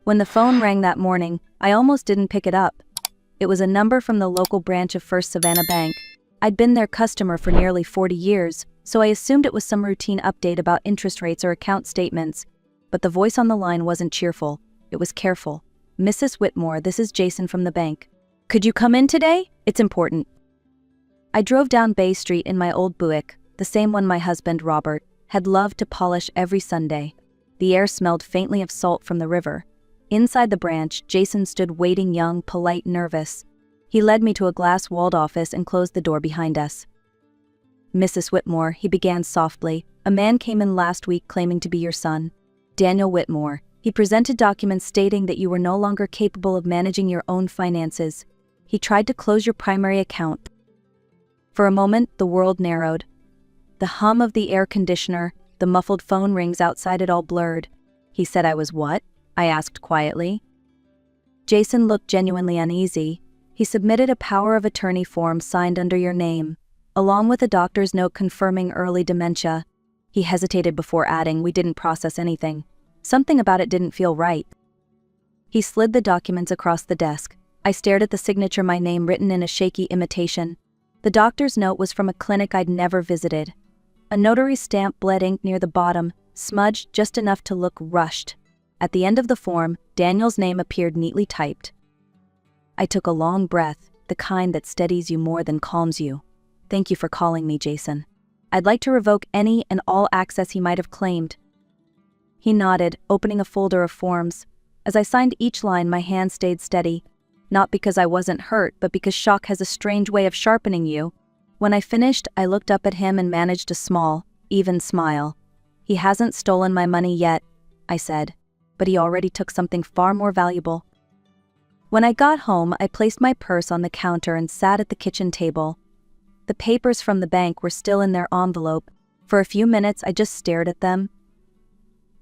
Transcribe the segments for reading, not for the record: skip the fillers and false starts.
When the phone rang that morning, I almost didn't pick it up. It was a number from the local branch of First Savannah Bank. I'd been their customer for nearly 40 years, so I assumed it was some routine update about interest rates or account statements. But the voice on the line wasn't cheerful. It was careful. "Mrs. Whitmore, this is Jason from the bank. Could you come in today? It's important." I drove down Bay Street in my old Buick, the same one my husband, Robert, had loved to polish every Sunday. The air smelled faintly of salt from the river. Inside the branch, Jason stood waiting, young, polite, nervous. He led me to a glass-walled office and closed the door behind us. "Mrs. Whitmore," he began softly, "a man came in last week claiming to be your son, Daniel Whitmore. He presented documents stating that you were no longer capable of managing your own finances. He tried to close your primary account." For a moment, the world narrowed. The hum of the air conditioner, the muffled phone rings outside, it all blurred. "He said I was what?" I asked quietly. Jason looked genuinely uneasy. "He submitted a power of attorney form signed under your name, along with a doctor's note confirming early dementia." He hesitated before adding, "We didn't process anything. Something about it didn't feel right." He slid the documents across the desk. I stared at the signature, my name written in a shaky imitation. The doctor's note was from a clinic I'd never visited. A notary stamp bled ink near the bottom, smudged just enough to look rushed. At the end of the form, Daniel's name appeared neatly typed. I took a long breath, the kind that steadies you more than calms you. "Thank you for calling me, Jason. I'd like to revoke any and all access he might have claimed." He nodded, opening a folder of forms. As I signed each line, my hand stayed steady. Not because I wasn't hurt, but because shock has a strange way of sharpening you. When I finished, I looked up at him and managed a small, even smile. "He hasn't stolen my money yet," I said. "But he already took something far more valuable." When I got home, I placed my purse on the counter and sat at the kitchen table. The papers from the bank were still in their envelope. For a few minutes, I just stared at them.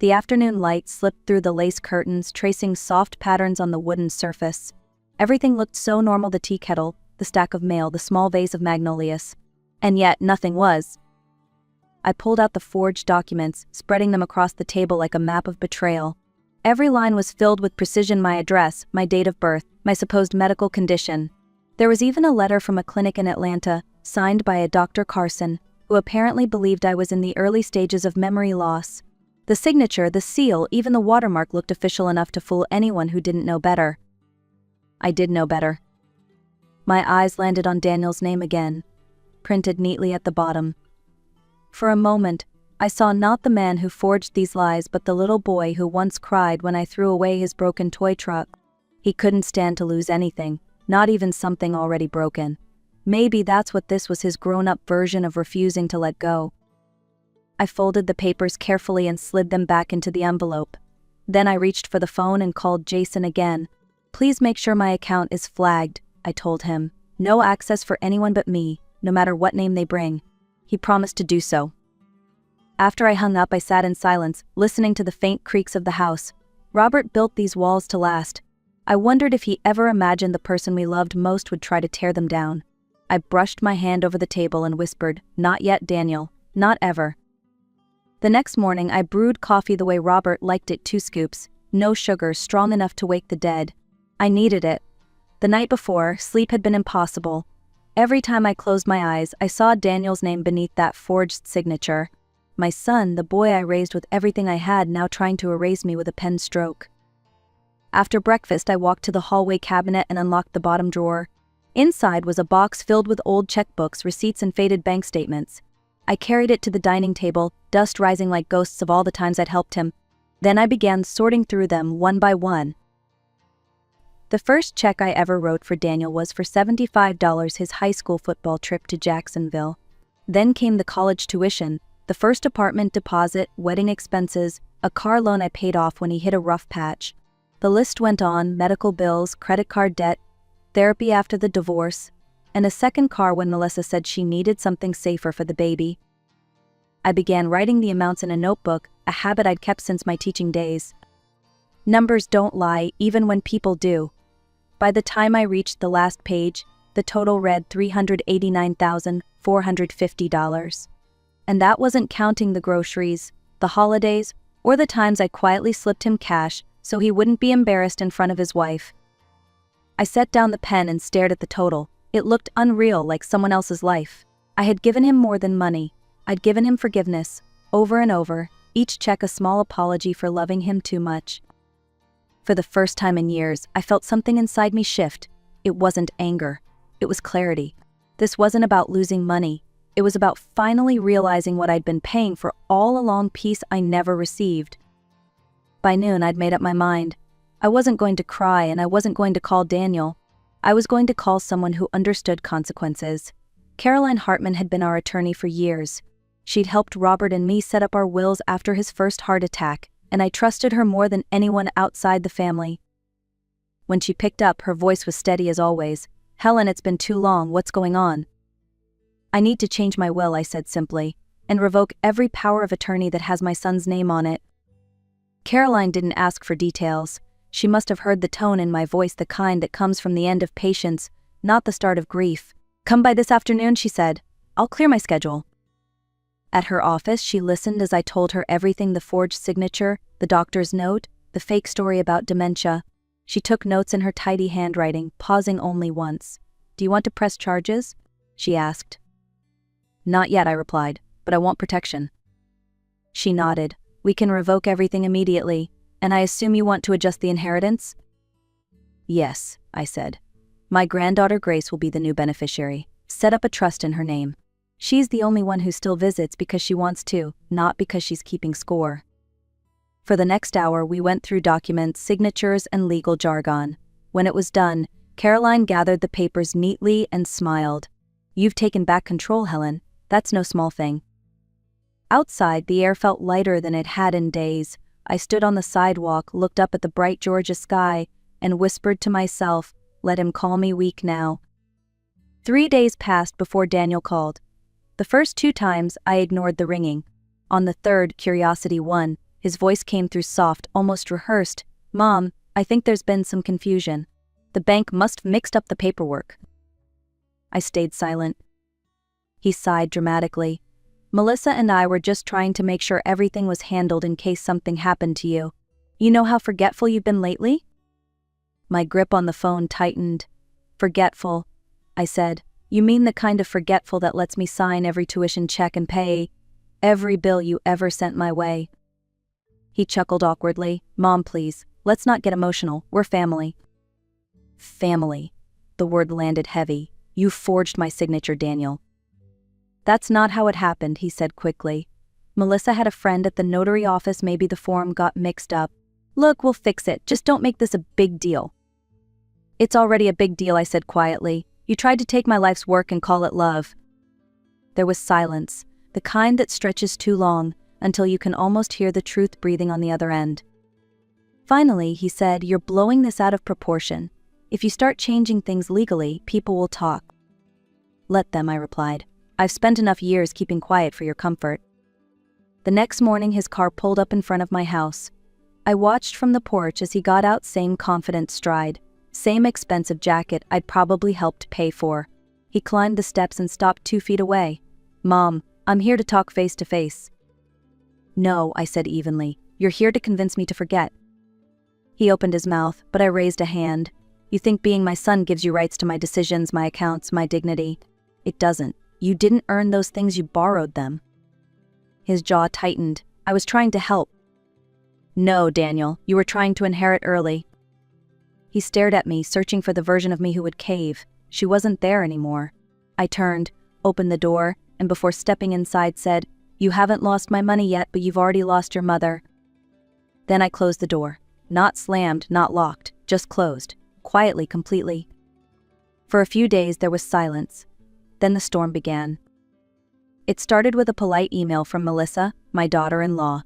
The afternoon light slipped through the lace curtains, tracing soft patterns on the wooden surface. Everything looked so normal: the tea kettle, the stack of mail, the small vase of magnolias. And yet, nothing was. I pulled out the forged documents, spreading them across the table like a map of betrayal. Every line was filled with precision: my address, my date of birth, my supposed medical condition. There was even a letter from a clinic in Atlanta, signed by a Dr. Carson, who apparently believed I was in the early stages of memory loss. The signature, the seal, even the watermark looked official enough to fool anyone who didn't know better. I did know better. My eyes landed on Daniel's name again, printed neatly at the bottom. For a moment, I saw not the man who forged these lies, but the little boy who once cried when I threw away his broken toy truck. He couldn't stand to lose anything, not even something already broken. Maybe that's what this was, his grown-up version of refusing to let go. I folded the papers carefully and slid them back into the envelope. Then I reached for the phone and called Jason again. "Please make sure my account is flagged," I told him. "No access for anyone but me, no matter what name they bring." He promised to do so. After I hung up, I sat in silence, listening to the faint creaks of the house. Robert built these walls to last. I wondered if he ever imagined the person we loved most would try to tear them down. I brushed my hand over the table and whispered, "Not yet, Daniel. Not ever." The next morning, I brewed coffee the way Robert liked it, 2 scoops, no sugar, strong enough to wake the dead. I needed it. The night before, sleep had been impossible. Every time I closed my eyes, I saw Daniel's name beneath that forged signature. My son, the boy I raised with everything I had, now trying to erase me with a pen stroke. After breakfast, I walked to the hallway cabinet and unlocked the bottom drawer. Inside was a box filled with old checkbooks, receipts, and faded bank statements. I carried it to the dining table, dust rising like ghosts of all the times I'd helped him. Then I began sorting through them one by one. The first check I ever wrote for Daniel was for $75, his high school football trip to Jacksonville. Then came the college tuition, the first apartment deposit, wedding expenses, a car loan I paid off when he hit a rough patch. The list went on: medical bills, credit card debt, therapy after the divorce, and a second car when Melissa said she needed something safer for the baby. I began writing the amounts in a notebook, a habit I'd kept since my teaching days. Numbers don't lie, even when people do. By the time I reached the last page, the total read $389,450. And that wasn't counting the groceries, the holidays, or the times I quietly slipped him cash so he wouldn't be embarrassed in front of his wife. I set down the pen and stared at the total. It looked unreal, like someone else's life. I had given him more than money. I'd given him forgiveness, over and over, each check a small apology for loving him too much. For the first time in years, I felt something inside me shift. It wasn't anger. It was clarity. This wasn't about losing money. It was about finally realizing what I'd been paying for all along, peace I never received. By noon, I'd made up my mind. I wasn't going to cry and I wasn't going to call Daniel. I was going to call someone who understood consequences. Caroline Hartman had been our attorney for years. She'd helped Robert and me set up our wills after his first heart attack, and I trusted her more than anyone outside the family. When she picked up, her voice was steady as always. "Helen, it's been too long, what's going on?" "I need to change my will," I said simply, "and revoke every power of attorney that has my son's name on it." Caroline didn't ask for details. She must have heard the tone in my voice, the kind that comes from the end of patience, not the start of grief. "Come by this afternoon," she said. "I'll clear my schedule." At her office, she listened as I told her everything: the forged signature, the doctor's note, the fake story about dementia. She took notes in her tidy handwriting, pausing only once. "Do you want to press charges?" she asked. "Not yet," I replied, "but I want protection." She nodded. "We can revoke everything immediately, and I assume you want to adjust the inheritance?" "Yes," I said. "My granddaughter Grace will be the new beneficiary. Set up a trust in her name. She's the only one who still visits because she wants to, not because she's keeping score." For the next hour, we went through documents, signatures, and legal jargon. When it was done, Caroline gathered the papers neatly and smiled. "You've taken back control, Helen. That's no small thing." Outside, the air felt lighter than it had in days. I stood on the sidewalk, looked up at the bright Georgia sky, and whispered to myself, "Let him call me weak now." 3 days passed before Daniel called. The first 2 times, I ignored the ringing. On the third, curiosity won. His voice came through soft, almost rehearsed. "Mom, I think there's been some confusion. The bank must have mixed up the paperwork." I stayed silent. He sighed dramatically. "Melissa and I were just trying to make sure everything was handled in case something happened to you. You know how forgetful you've been lately?" My grip on the phone tightened. "Forgetful," I said. "You mean the kind of forgetful that lets me sign every tuition check and pay every bill you ever sent my way?" He chuckled awkwardly. "Mom, please, let's not get emotional. We're family." Family. The word landed heavy. "You forged my signature, Daniel." "That's not how it happened," he said quickly. "Melissa had a friend at the notary office. Maybe the form got mixed up. Look, we'll fix it. Just don't make this a big deal." "It's already a big deal," I said quietly. "You tried to take my life's work and call it love." There was silence, the kind that stretches too long, until you can almost hear the truth breathing on the other end. Finally, he said, "You're blowing this out of proportion. If you start changing things legally, people will talk." "Let them," I replied. "I've spent enough years keeping quiet for your comfort." The next morning, his car pulled up in front of my house. I watched from the porch as he got out, same confident stride, same expensive jacket I'd probably helped pay for. He climbed the steps and stopped 2 feet away. "Mom, I'm here to talk face to face." "No," I said evenly. "You're here to convince me to forget." He opened his mouth, but I raised a hand. "You think being my son gives you rights to my decisions, my accounts, my dignity? It doesn't. You didn't earn those things, you borrowed them." His jaw tightened. "I was trying to help." "No, Daniel, you were trying to inherit early." He stared at me, searching for the version of me who would cave. She wasn't there anymore. I turned, opened the door, and before stepping inside said, "You haven't lost my money yet, but you've already lost your mother." Then I closed the door. Not slammed, not locked, just closed. Quietly, completely. For a few days there was silence. Then the storm began. It started with a polite email from Melissa, my daughter-in-law.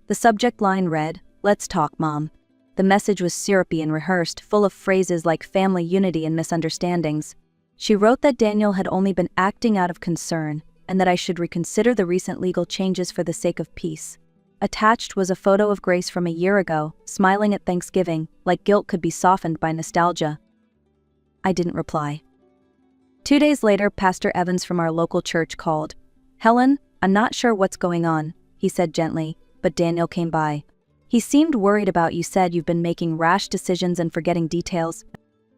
The subject line read, "Let's talk, Mom." The message was syrupy and rehearsed, full of phrases like family unity and misunderstandings. She wrote that Daniel had only been acting out of concern, and that I should reconsider the recent legal changes for the sake of peace. Attached was a photo of Grace from a year ago, smiling at Thanksgiving, like guilt could be softened by nostalgia. I didn't reply. 2 days later, Pastor Evans from our local church called. "Helen, I'm not sure what's going on," he said gently, but Daniel came by. He seemed worried about you. Said you've been making rash decisions and forgetting details.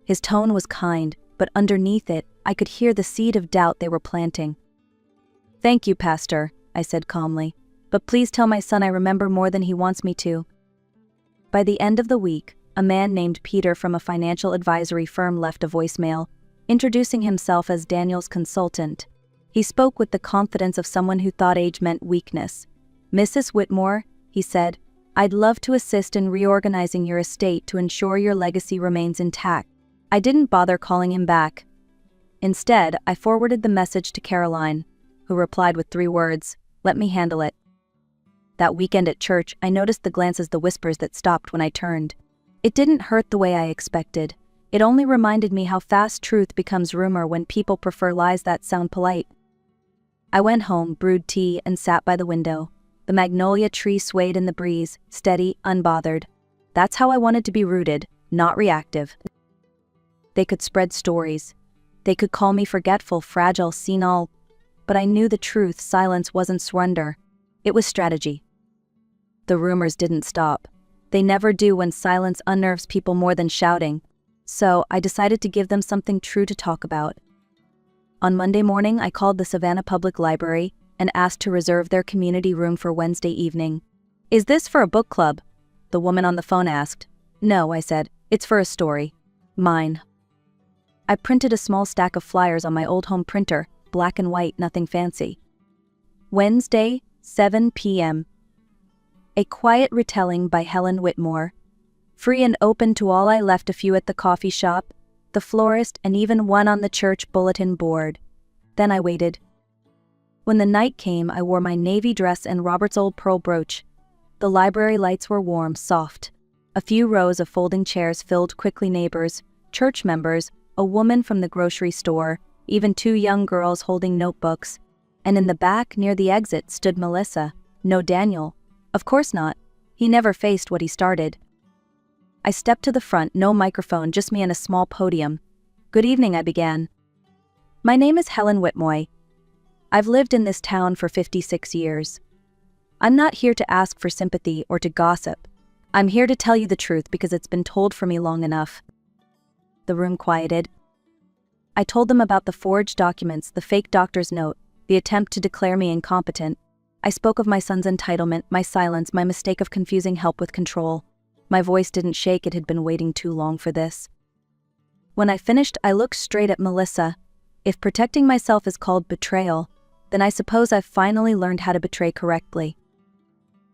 His tone was kind, but underneath it, I could hear the seed of doubt they were planting. Thank you, Pastor, I said calmly. But please tell my son I remember more than he wants me to. By the end of the week, a man named Peter from a financial advisory firm left a voicemail, introducing himself as Daniel's consultant. He spoke with the confidence of someone who thought age meant weakness. Mrs. Whitmore, he said, I'd love to assist in reorganizing your estate to ensure your legacy remains intact. I didn't bother calling him back. Instead, I forwarded the message to Caroline, who replied with 3 words, "Let me handle it." That weekend at church, I noticed the glances, the whispers that stopped when I turned. It didn't hurt the way I expected. It only reminded me how fast truth becomes rumor when people prefer lies that sound polite. I went home, brewed tea, and sat by the window. The magnolia tree swayed in the breeze, steady, unbothered. That's how I wanted to be rooted, not reactive. They could spread stories. They could call me forgetful, fragile, senile. But I knew the truth. Silence wasn't surrender. It was strategy. The rumors didn't stop. They never do when silence unnerves people more than shouting. So I decided to give them something true to talk about. On Monday morning, I called the Savannah Public Library and asked to reserve their community room for Wednesday evening. Is this for a book club? The woman on the phone asked. No, I said. It's for a story. Mine. I printed a small stack of flyers on my old home printer, black and white, nothing fancy. Wednesday, 7 p.m. A quiet retelling by Helen Whitmore. Free and open to all. I left a few at the coffee shop, the florist, and even one on the church bulletin board. Then I waited. When the night came, I wore my navy dress and Robert's old pearl brooch. The library lights were warm, soft. A few rows of folding chairs filled quickly. Neighbors, church members, a woman from the grocery store, even 2 young girls holding notebooks. And in the back, near the exit, stood Melissa. No Daniel. Of course not. He never faced what he started. I stepped to the front, no microphone, just me and a small podium. Good evening, I began. My name is Helen Whitmore. I've lived in this town for 56 years. I'm not here to ask for sympathy or to gossip. I'm here to tell you the truth because it's been told for me long enough. The room quieted. I told them about the forged documents, the fake doctor's note, the attempt to declare me incompetent. I spoke of my son's entitlement, my silence, my mistake of confusing help with control. My voice didn't shake. It had been waiting too long for this. When I finished, I looked straight at Melissa. If protecting myself is called betrayal, then I suppose I've finally learned how to betray correctly.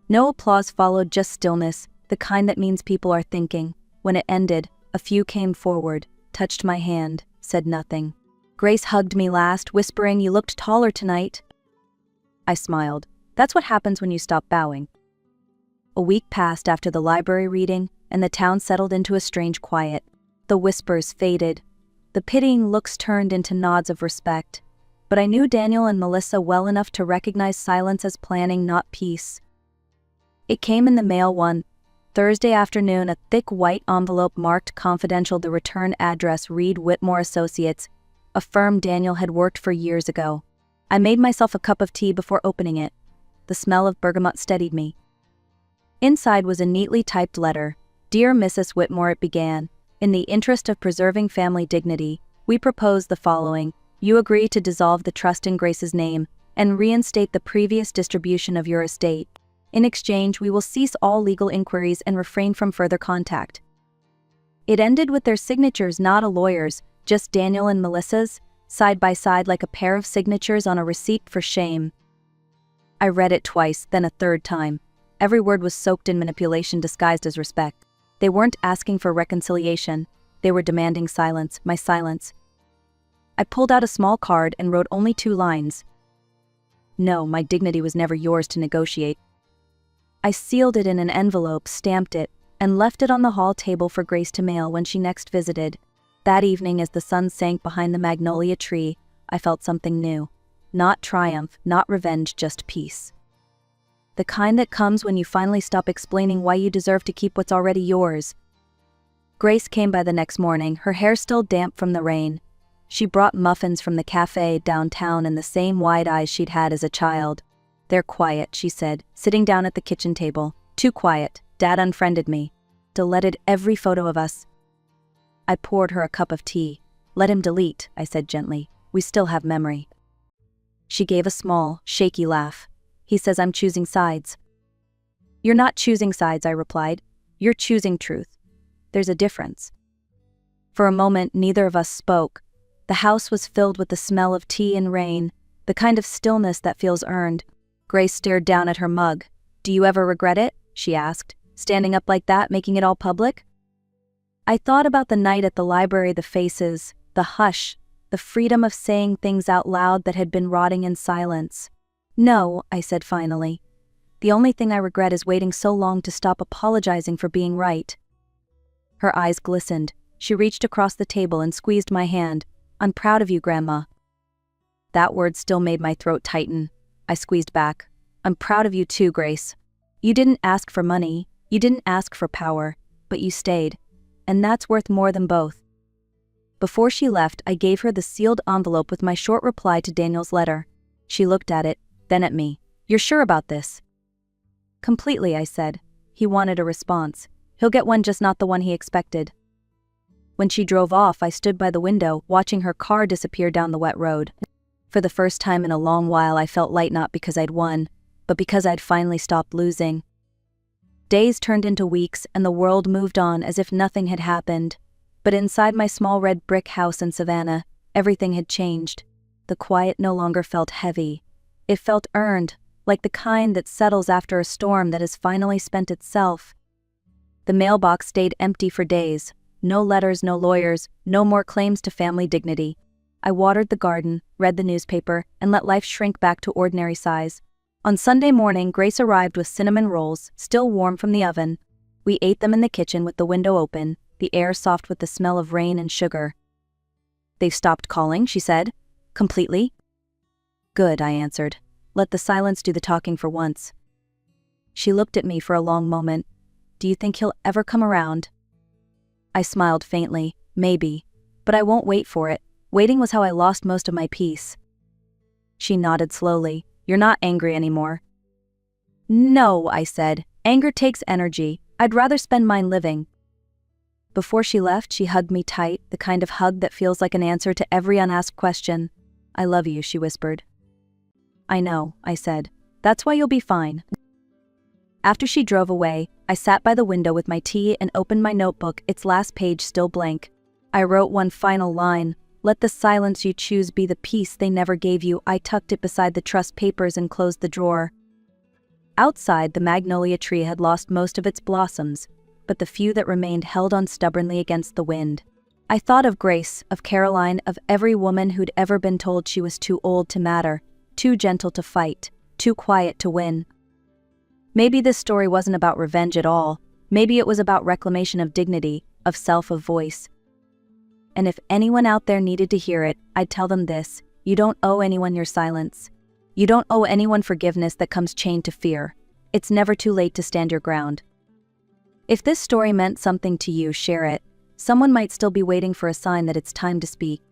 No applause followed, just stillness, the kind that means people are thinking. When it ended, a few came forward, touched my hand, said nothing. Grace hugged me last, whispering, "You looked taller tonight." I smiled. That's what happens when you stop bowing. A week passed after the library reading, and the town settled into a strange quiet. The whispers faded. The pitying looks turned into nods of respect. But I knew Daniel and Melissa well enough to recognize silence as planning, not peace. It came in the mail one Thursday afternoon, a thick white envelope marked confidential. The return address read Whitmore Associates, a firm Daniel had worked for years ago. I made myself a cup of tea before opening it. The smell of bergamot steadied me. Inside was a neatly typed letter. Dear Mrs. Whitmore, it began. In the interest of preserving family dignity, we propose the following. You agree to dissolve the trust in Grace's name and reinstate the previous distribution of your estate. In exchange, we will cease all legal inquiries and refrain from further contact. It ended with their signatures, not a lawyer's, just Daniel and Melissa's, side by side like a pair of signatures on a receipt for shame. I read it twice, then a third time. Every word was soaked in manipulation disguised as respect. They weren't asking for reconciliation. They were demanding silence, my silence. I pulled out a small card and wrote only 2 lines. No, my dignity was never yours to negotiate. I sealed it in an envelope, stamped it, and left it on the hall table for Grace to mail when she next visited. That evening, as the sun sank behind the magnolia tree, I felt something new. Not triumph, not revenge, just peace. The kind that comes when you finally stop explaining why you deserve to keep what's already yours. Grace came by the next morning, her hair still damp from the rain. She brought muffins from the cafe downtown and the same wide eyes she'd had as a child. They're quiet, she said, sitting down at the kitchen table. Too quiet. Dad unfriended me. Deleted every photo of us. I poured her a cup of tea. Let him delete, I said gently. We still have memory. She gave a small, shaky laugh. He says I'm choosing sides. You're not choosing sides, I replied. You're choosing truth. There's a difference. For a moment, neither of us spoke. The house was filled with the smell of tea and rain, the kind of stillness that feels earned. Grace stared down at her mug. Do you ever regret it? She asked, standing up like that, making it all public. I thought about the night at the library, the faces, the hush, the freedom of saying things out loud that had been rotting in silence. No, I said finally. The only thing I regret is waiting so long to stop apologizing for being right. Her eyes glistened. She reached across the table and squeezed my hand. I'm proud of you, Grandma. That word still made my throat tighten. I squeezed back. I'm proud of you too, Grace. You didn't ask for money, you didn't ask for power, but you stayed. And that's worth more than both. Before she left, I gave her the sealed envelope with my short reply to Daniel's letter. She looked at it, then at me. You're sure about this? Completely, I said. He wanted a response. He'll get one, just not the one he expected. When she drove off, I stood by the window, watching her car disappear down the wet road. For the first time in a long while, I felt light, not because I'd won, but because I'd finally stopped losing. Days turned into weeks, and the world moved on as if nothing had happened. But inside my small red brick house in Savannah, everything had changed. The quiet no longer felt heavy. It felt earned, like the kind that settles after a storm that has finally spent itself. The mailbox stayed empty for days. No letters, no lawyers, no more claims to family dignity. I watered the garden, read the newspaper, and let life shrink back to ordinary size. On Sunday morning, Grace arrived with cinnamon rolls, still warm from the oven. We ate them in the kitchen with the window open, the air soft with the smell of rain and sugar. They've stopped calling, she said. Completely? Good, I answered. Let the silence do the talking for once. She looked at me for a long moment. Do you think he'll ever come around? I smiled faintly. Maybe. But I won't wait for it. Waiting was how I lost most of my peace. She nodded slowly. You're not angry anymore. No, I said. Anger takes energy. I'd rather spend mine living. Before she left, she hugged me tight, the kind of hug that feels like an answer to every unasked question. I love you, she whispered. I know, I said. That's why you'll be fine. After she drove away, I sat by the window with my tea and opened my notebook, its last page still blank. I wrote one final line. Let the silence you choose be the peace they never gave you. I tucked it beside the trust papers and closed the drawer. Outside, the magnolia tree had lost most of its blossoms, but the few that remained held on stubbornly against the wind. I thought of Grace, of Caroline, of every woman who'd ever been told she was too old to matter, too gentle to fight, too quiet to win. Maybe this story wasn't about revenge at all. Maybe it was about reclamation of dignity, of self, of voice. And if anyone out there needed to hear it, I'd tell them this: you don't owe anyone your silence. You don't owe anyone forgiveness that comes chained to fear. It's never too late to stand your ground. If this story meant something to you, share it. Someone might still be waiting for a sign that it's time to speak.